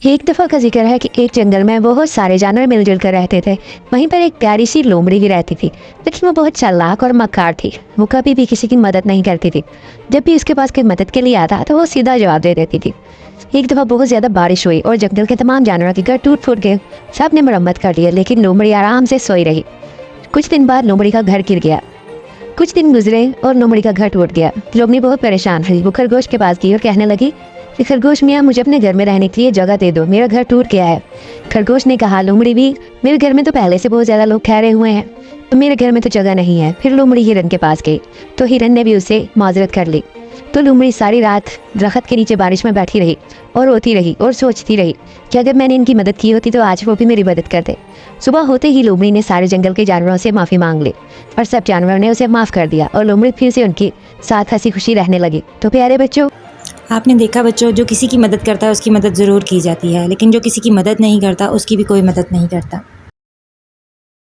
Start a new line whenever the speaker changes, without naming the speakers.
एक दफ़ा का जिक्र है कि एक जंगल में बहुत सारे जानवर मिलजुल कर रहते थे। वहीं पर एक प्यारी सी लोमड़ी भी रहती थी, लेकिन वो बहुत चालाक और मक्कार थी। वो कभी भी किसी की मदद नहीं करती थी। जब भी उसके पास कोई मदद के लिए आता तो वो सीधा जवाब दे देती थी। एक दफ़ा बहुत ज़्यादा बारिश हुई और जंगल के तमाम जानवरों के घर टूट फूट गए। सब ने मरम्मत कर लिया, लेकिन लोमड़ी आराम से सोई रही। कुछ दिन बाद लोमड़ी का घर गिर गया। कुछ दिन गुजरे और लोमड़ी का घर टूट गया। लोमड़ी बहुत परेशान हुई। वो खरगोश के पास गई और कहने लगी कि खरगोश मियाँ, मुझे अपने घर में रहने के लिए जगह दे दो, मेरा घर टूट गया है। खरगोश ने कहा, लोमड़ी भी, मेरे घर में तो पहले से बहुत ज़्यादा लोग ठहरे हुए हैं, तो मेरे घर में तो जगह नहीं है। फिर लोमड़ी हिरन के पास गई तो हिरन ने भी उसे माजरत कर ली। तो लोमड़ी सारी रात दरख्त के नीचे बारिश में बैठी रही और रोती रही और सोचती रही कि अगर मैंने इनकी मदद की होती तो आज वो भी मेरी मदद करते। सुबह होते ही लोमड़ी ने सारे जंगल के जानवरों से माफ़ी मांग ली और सब जानवरों ने उसे माफ़ कर दिया और लोमड़ी फिर से उनके साथ हंसी खुशी रहने लगी। तो प्यारे बच्चों,
आपने देखा बच्चों, जो किसी की मदद करता है उसकी मदद ज़रूर की जाती है, लेकिन जो किसी की मदद नहीं करता उसकी भी कोई मदद नहीं करता।